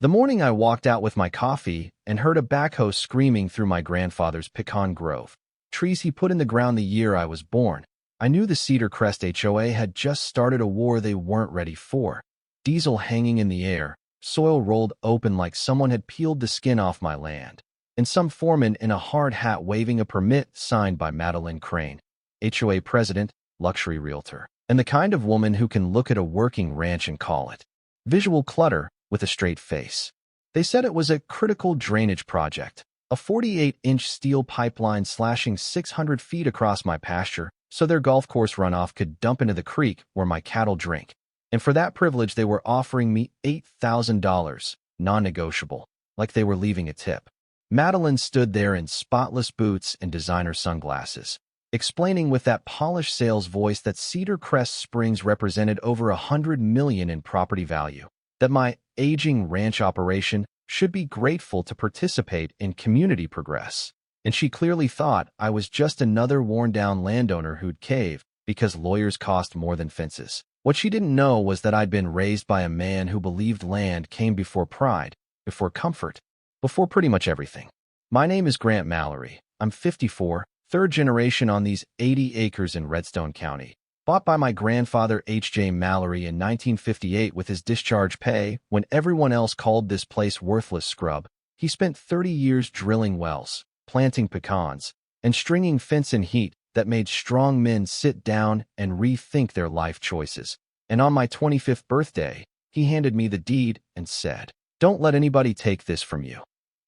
The morning I walked out with my coffee and heard a backhoe screaming through my grandfather's pecan grove, trees he put in the ground the year I was born, I knew the Cedar Crest HOA had just started a war they weren't ready for. Diesel hanging in the air, soil rolled open like someone had peeled the skin off my land, and some foreman in a hard hat waving a permit signed by Madeline Crane, HOA president, luxury realtor, and the kind of woman who can look at a working ranch and call it visual clutter with a straight face. They said it was a critical drainage project, a 48-inch steel pipeline slashing 600 feet across my pasture so their golf course runoff could dump into the creek where my cattle drink. And for that privilege, they were offering me $8,000, non-negotiable, like they were leaving a tip. Madeline stood there in spotless boots and designer sunglasses, explaining with that polished sales voice that Cedar Crest Springs represented over $100 million in property value, that my aging ranch operation should be grateful to participate in community progress. And she clearly thought I was just another worn-down landowner who'd cave because lawyers cost more than fences. What she didn't know was that I'd been raised by a man who believed land came before pride, before comfort, before pretty much everything. My name is Grant Mallory. I'm 54, third generation on these 80 acres in Redstone County, bought by my grandfather H.J. Mallory in 1958 with his discharge pay when everyone else called this place worthless scrub. He spent 30 years drilling wells, planting pecans, and stringing fence in heat that made strong men sit down and rethink their life choices. And on my 25th birthday, he handed me the deed and said, "Don't let anybody take this from you."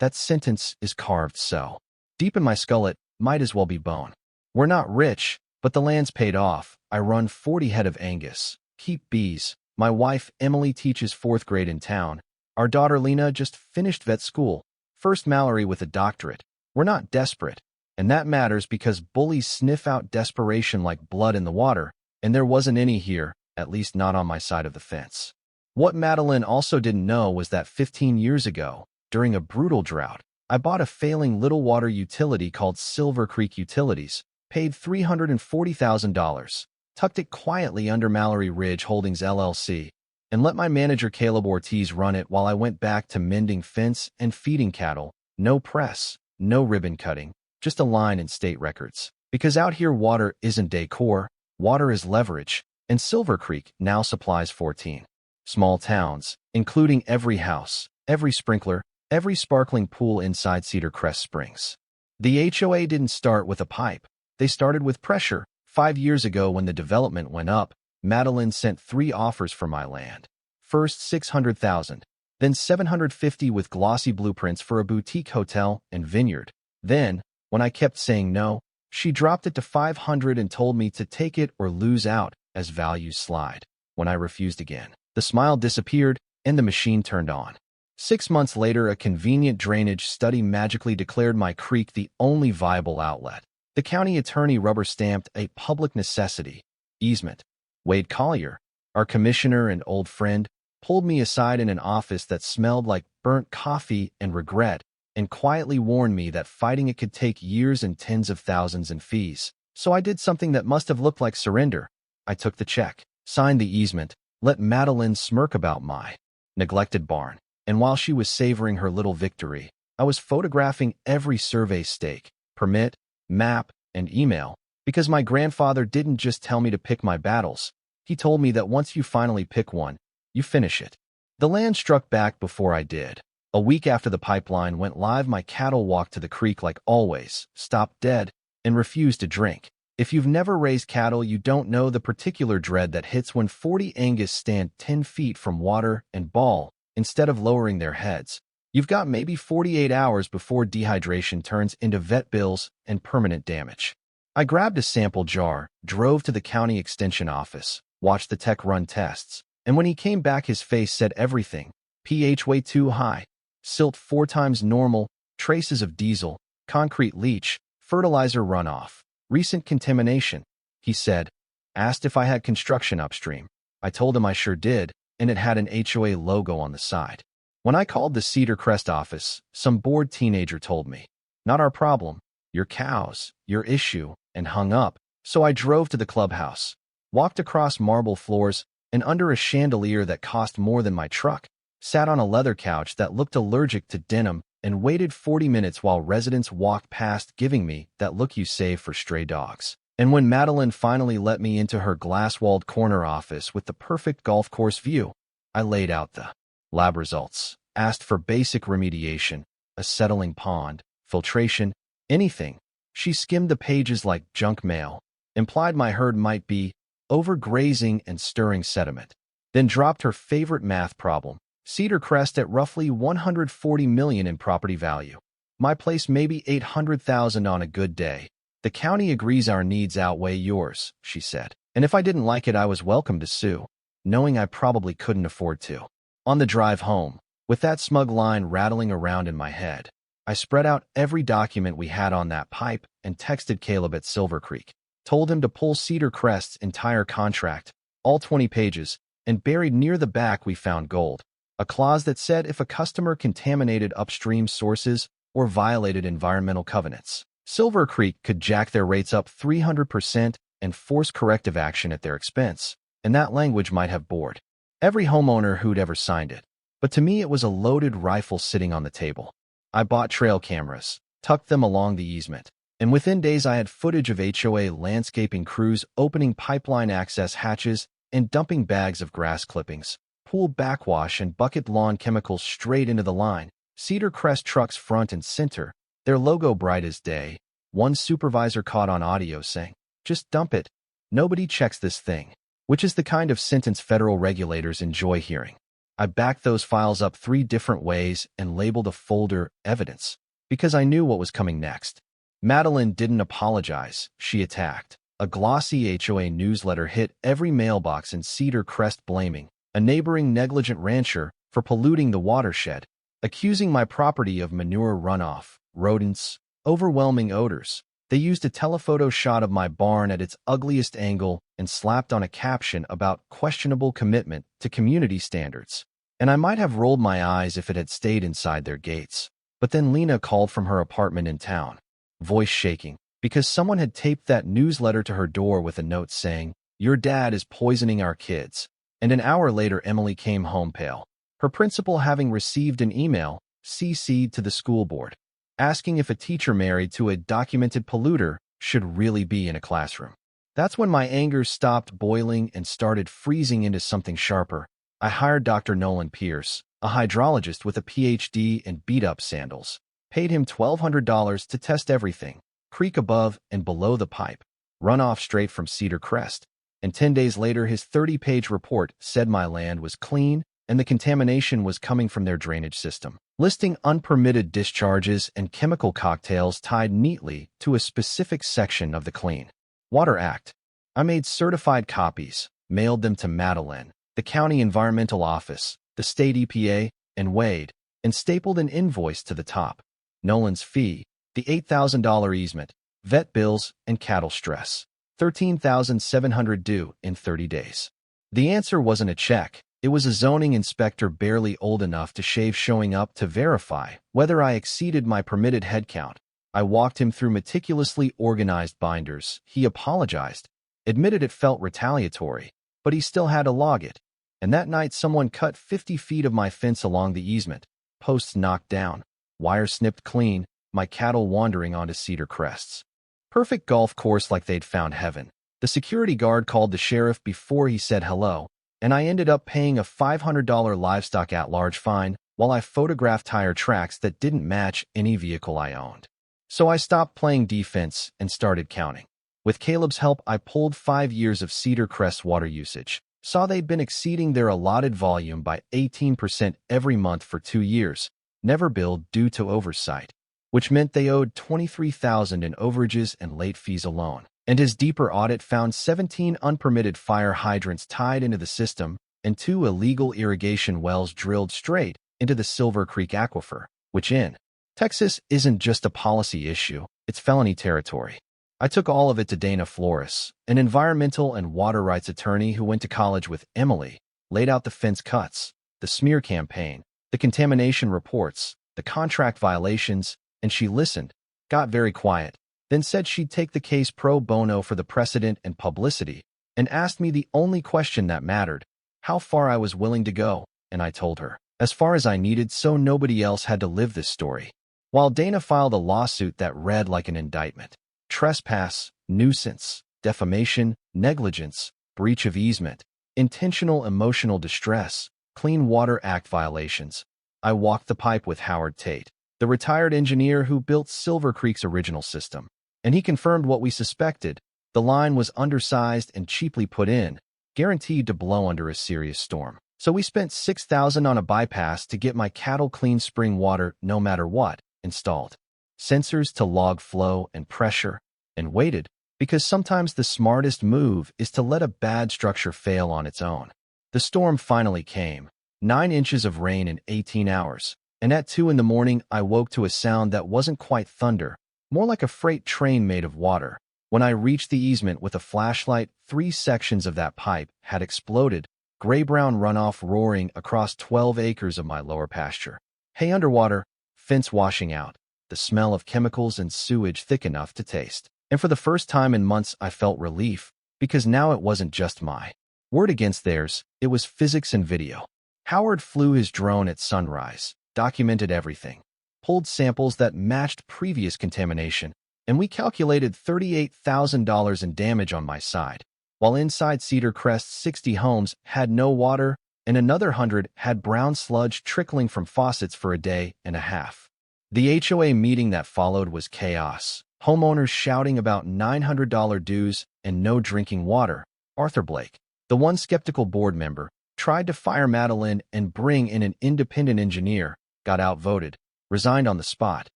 That sentence is carved so deep in my skull it might as well be bone. We're not rich, but the land's paid off. I run 40 head of Angus, keep bees. My wife Emily teaches 4th grade in town. Our daughter Lena just finished vet school, first Mallory with a doctorate. We're not desperate, and that matters because bullies sniff out desperation like blood in the water, and there wasn't any here, at least not on my side of the fence. What Madeline also didn't know was that 15 years ago, during a brutal drought, I bought a failing little water utility called Silver Creek Utilities, paid $340,000, tucked it quietly under Mallory Ridge Holdings LLC, and let my manager Caleb Ortiz run it while I went back to mending fence and feeding cattle. No press, no ribbon cutting, just a line in state records. Because out here water isn't decor, water is leverage, and Silver Creek now supplies 14 small towns, including every house, every sprinkler, every sparkling pool inside Cedar Crest Springs. The HOA didn't start with a pipe. They started with pressure. 5 years ago when the development went up, Madeline sent 3 offers for my land. First $600,000, then $750,000 with glossy blueprints for a boutique hotel and vineyard. Then, when I kept saying no, she dropped it to $500,000 and told me to take it or lose out as values slide. When I refused again, the smile disappeared and the machine turned on. 6 months later, a convenient drainage study magically declared my creek the only viable outlet. The county attorney rubber-stamped a public necessity easement. Wade Collier, our commissioner and old friend, pulled me aside in an office that smelled like burnt coffee and regret, and quietly warned me that fighting it could take years and tens of thousands in fees. So I did something that must have looked like surrender. I took the check, signed the easement, let Madeline smirk about my neglected barn, and while she was savoring her little victory, I was photographing every survey stake, permit, map, and email, because my grandfather didn't just tell me to pick my battles. He told me that once you finally pick one, you finish it. The land struck back before I did. A week after the pipeline went live, my cattle walked to the creek like always, stopped dead, and refused to drink. If you've never raised cattle, you don't know the particular dread that hits when 40 Angus stand 10 feet from water and bawl instead of lowering their heads. You've got maybe 48 hours before dehydration turns into vet bills and permanent damage. I grabbed a sample jar, drove to the county extension office, watched the tech run tests, and when he came back his face said everything. pH way too high, silt 4 times normal, traces of diesel, concrete leach, fertilizer runoff, recent contamination. He said, asked if I had construction upstream. I told him I sure did, and it had an HOA logo on the side. When I called the Cedar Crest office, some bored teenager told me, "Not our problem, your cows, your issue," and hung up. So I drove to the clubhouse, walked across marble floors and under a chandelier that cost more than my truck, sat on a leather couch that looked allergic to denim, and waited 40 minutes while residents walked past, giving me that look you save for stray dogs. And when Madeline finally let me into her glass-walled corner office with the perfect golf course view, I laid out the lab results, asked for basic remediation, a settling pond, filtration, anything. She skimmed the pages like junk mail, implied my herd might be overgrazing and stirring sediment, then dropped her favorite math problem: Cedar Crest at roughly $140 million in property value. My place maybe $800,000 on a good day. The county agrees our needs outweigh yours, she said. And if I didn't like it, I was welcome to sue, knowing I probably couldn't afford to. On the drive home, with that smug line rattling around in my head, I spread out every document we had on that pipe and texted Caleb at Silver Creek. Told him to pull Cedar Crest's entire contract, all 20 pages, and buried near the back we found gold. A clause that said if a customer contaminated upstream sources or violated environmental covenants, Silver Creek could jack their rates up 300% and force corrective action at their expense, and that language might have bored every homeowner who'd ever signed it. But to me, it was a loaded rifle sitting on the table. I bought trail cameras, tucked them along the easement, and within days I had footage of HOA landscaping crews opening pipeline access hatches and dumping bags of grass clippings, pool backwash, and bucket lawn chemicals straight into the line. Cedar Crest trucks front and center, their logo bright as day. One supervisor caught on audio saying, "Just dump it. Nobody checks this thing," which is the kind of sentence federal regulators enjoy hearing. I backed those files up 3 different ways and labeled a folder "Evidence," because I knew what was coming next. Madeline didn't apologize, she attacked. A glossy HOA newsletter hit every mailbox in Cedar Crest, blaming a neighboring negligent rancher for polluting the watershed, accusing my property of manure runoff, rodents, overwhelming odors. They used a telephoto shot of my barn at its ugliest angle and slapped on a caption about questionable commitment to community standards. And I might have rolled my eyes if it had stayed inside their gates. But then Lena called from her apartment in town, voice shaking, because someone had taped that newsletter to her door with a note saying, "Your dad is poisoning our kids." And an hour later, Emily came home pale, her principal having received an email, CC'd to the school board, asking if a teacher married to a documented polluter should really be in a classroom. That's when my anger stopped boiling and started freezing into something sharper. I hired Dr. Nolan Pierce, a hydrologist with a PhD and beat-up sandals, paid him $1,200 to test everything, creek above and below the pipe, runoff straight from Cedar Crest, and 10 days later his 30-page report said my land was clean and the contamination was coming from their drainage system, listing unpermitted discharges and chemical cocktails tied neatly to a specific section of the Clean Water Act. I made certified copies, mailed them to Madeline, the county environmental office, the state EPA, and Wade, and stapled an invoice to the top. Nolan's fee, the $8,000 easement, vet bills, and cattle stress. $13,700 due in 30 days. The answer wasn't a check. It was a zoning inspector barely old enough to shave showing up to verify whether I exceeded my permitted headcount. I walked him through meticulously organized binders. He apologized, admitted it felt retaliatory, but he still had to log it. And that night someone cut 50 feet of my fence along the easement, posts knocked down, wire snipped clean, my cattle wandering onto Cedar Crests. Perfect golf course like they'd found heaven. The security guard called the sheriff before he said hello, and I ended up paying a $500 livestock at-large fine while I photographed tire tracks that didn't match any vehicle I owned. So I stopped playing defense and started counting. With Caleb's help, I pulled 5 years of Cedar Crest water usage, saw they'd been exceeding their allotted volume by 18% every month for 2 years, never billed due to oversight, which meant they owed $23,000 in overages and late fees alone. And his deeper audit found 17 unpermitted fire hydrants tied into the system and 2 illegal irrigation wells drilled straight into the Silver Creek aquifer, which in Texas isn't just a policy issue, it's felony territory. I took all of it to Dana Flores, an environmental and water rights attorney who went to college with Emily, laid out the fence cuts, the smear campaign, the contamination reports, the contract violations, and she listened, got very quiet, then said she'd take the case pro bono for the precedent and publicity, and asked me the only question that mattered, how far I was willing to go, and I told her. as far as I needed so nobody else had to live this story. While Dana filed a lawsuit that read like an indictment: trespass, nuisance, defamation, negligence, breach of easement, intentional emotional distress, Clean Water Act violations, I walked the pipe with Howard Tate, the retired engineer who built Silver Creek's original system. And he confirmed what we suspected: the line was undersized and cheaply put in, guaranteed to blow under a serious storm. So we spent $6,000 on a bypass to get my cattle clean spring water no matter what installed, sensors to log flow and pressure, and waited, because sometimes the smartest move is to let a bad structure fail on its own. The storm finally came, 9 inches of rain in 18 hours, and at 2 in the morning I woke to a sound that wasn't quite thunder, more like a freight train made of water. When I reached the easement with a flashlight, 3 sections of that pipe had exploded, gray-brown runoff roaring across 12 acres of my lower pasture. Hay underwater, fence washing out, the smell of chemicals and sewage thick enough to taste. And for the first time in months I felt relief, because now it wasn't just my word against theirs, it was physics and video. Howard flew his drone at sunrise, documented everything, pulled samples that matched previous contamination, and we calculated $38,000 in damage on my side, while inside Cedar Crest 60 homes had no water and another 100 had brown sludge trickling from faucets for a day and a half. The HOA meeting that followed was chaos. Homeowners shouting about $900 dues and no drinking water. Arthur Blake, the one skeptical board member, tried to fire Madeline and bring in an independent engineer, got outvoted, resigned on the spot,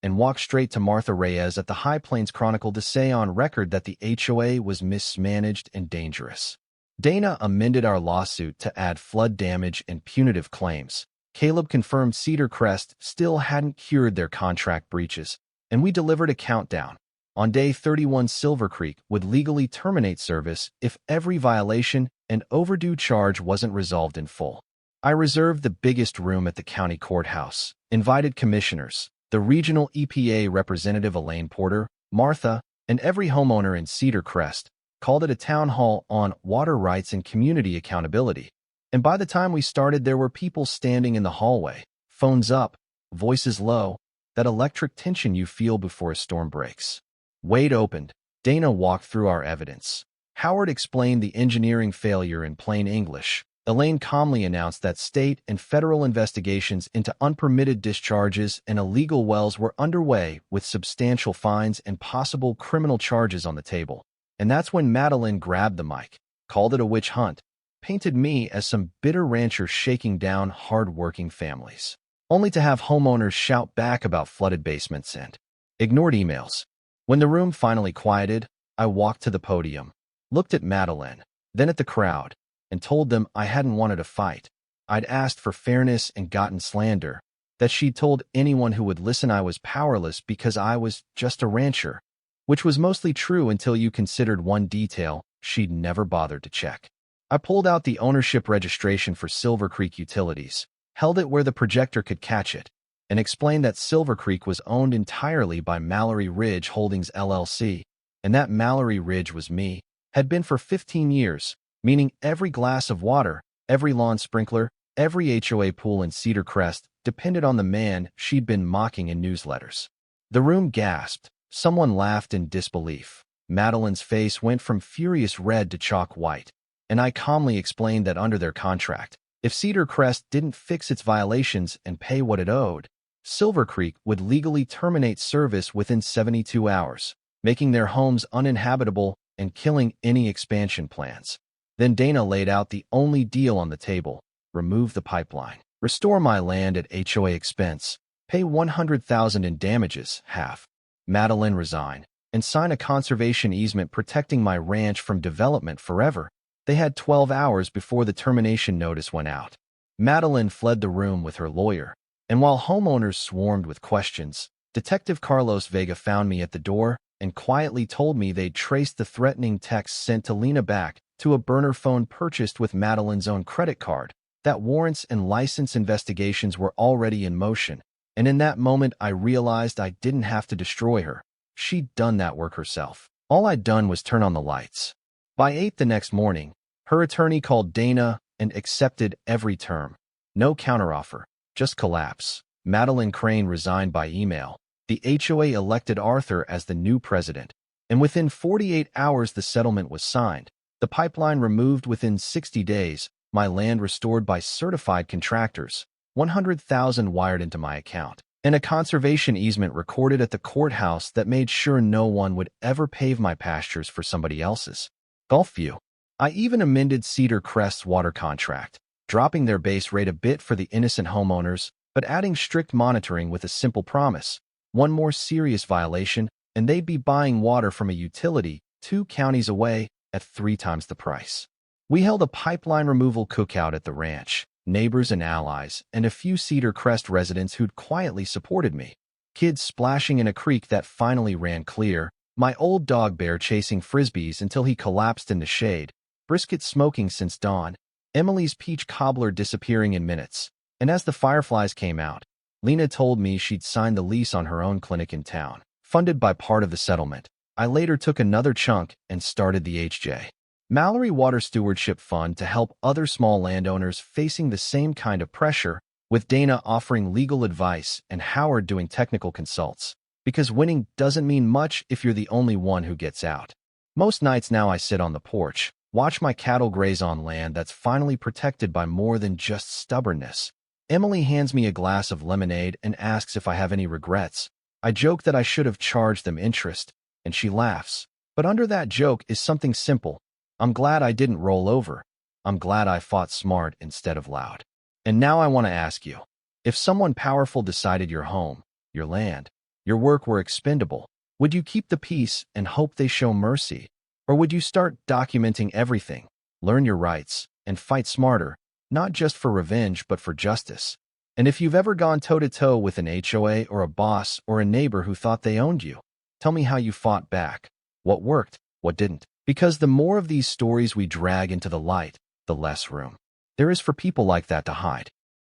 and walked straight to Martha Reyes at the High Plains Chronicle to say on record that the HOA was mismanaged and dangerous. Dana amended our lawsuit to add flood damage and punitive claims. Caleb confirmed Cedar Crest still hadn't cured their contract breaches, and we delivered a countdown. On day 31, Silver Creek would legally terminate service if every violation and overdue charge wasn't resolved in full. I reserved the biggest room at the county courthouse, invited commissioners, the regional EPA representative Elaine Porter, Martha, and every homeowner in Cedar Crest, called it a town hall on water rights and community accountability. And by the time we started, there were people standing in the hallway, phones up, voices low, that electric tension you feel before a storm breaks. Wade opened. Dana walked through our evidence. Howard explained the engineering failure in plain English. Elaine calmly announced that state and federal investigations into unpermitted discharges and illegal wells were underway, with substantial fines and possible criminal charges on the table. And that's when Madeline grabbed the mic, called it a witch hunt, painted me as some bitter rancher shaking down hard-working families, only to have homeowners shout back about flooded basements and ignored emails. When the room finally quieted, I walked to the podium, looked at Madeline, then at the crowd, and told them I hadn't wanted a fight. I'd asked for fairness and gotten slander, that she'd told anyone who would listen I was powerless because I was just a rancher, which was mostly true until you considered one detail she'd never bothered to check. I pulled out the ownership registration for Silver Creek Utilities, held it where the projector could catch it, and explained that Silver Creek was owned entirely by Mallory Ridge Holdings LLC, and that Mallory Ridge was me, had been for 15 years, meaning every glass of water, every lawn sprinkler, every HOA pool in Cedar Crest depended on the man she'd been mocking in newsletters. The room gasped. Someone laughed in disbelief. Madeline's face went from furious red to chalk white, and I calmly explained that under their contract, if Cedar Crest didn't fix its violations and pay what it owed, Silver Creek would legally terminate service within 72 hours, making their homes uninhabitable and killing any expansion plans. Then Dana laid out the only deal on the table: remove the pipeline, restore my land at HOA expense, pay $100,000 in damages, half. Madeline resign, and sign a conservation easement protecting my ranch from development forever. They had 12 hours before the termination notice went out. Madeline fled the room with her lawyer, and while homeowners swarmed with questions, Detective Carlos Vega found me at the door and quietly told me they'd traced the threatening text sent to Lena back to a burner phone purchased with Madeline's own credit card, that warrants and license investigations were already in motion. And in that moment, I realized I didn't have to destroy her. She'd done that work herself. All I'd done was turn on the lights. By 8 the next morning, her attorney called Dana and accepted every term. No counteroffer, just collapse. Madeline Crane resigned by email. The HOA elected Arthur as the new president, and within 48 hours the settlement was signed. The pipeline removed within 60 days, my land restored by certified contractors, 100,000 wired into my account, and a conservation easement recorded at the courthouse that made sure no one would ever pave my pastures for somebody else's. Gulfview. I even amended Cedar Crest's water contract, dropping their base rate a bit for the innocent homeowners, but adding strict monitoring with a simple promise. One more serious violation, and they'd be buying water from a utility 2 counties away at 3 times the price. We held a pipeline removal cookout at the ranch, neighbors and allies, and a few Cedar Crest residents who'd quietly supported me. Kids splashing in a creek that finally ran clear, my old dog bear chasing frisbees until he collapsed in the shade, brisket smoking since dawn, Emily's peach cobbler disappearing in minutes, and as the fireflies came out, Lena told me she'd signed the lease on her own clinic in town, funded by part of the settlement. I later took another chunk and started the H.J. Mallory Water Stewardship Fund to help other small landowners facing the same kind of pressure, with Dana offering legal advice and Howard doing technical consults, because winning doesn't mean much if you're the only one who gets out. Most nights now I sit on the porch, watch my cattle graze on land that's finally protected by more than just stubbornness. Emily hands me a glass of lemonade and asks if I have any regrets. I joke that I should have charged them interest, and she laughs. But under that joke is something simple. I'm glad I didn't roll over. I'm glad I fought smart instead of loud. And now I want to ask you, if someone powerful decided your home, your land, your work were expendable, would you keep the peace and hope they show mercy? Or would you start documenting everything, learn your rights, and fight smarter, not just for revenge but for justice? And if you've ever gone toe-to-toe with an HOA or a boss or a neighbor who thought they owned you, tell me how you fought back, what worked, what didn't. Because the more of these stories we drag into the light, the less room there is for people like that to hide.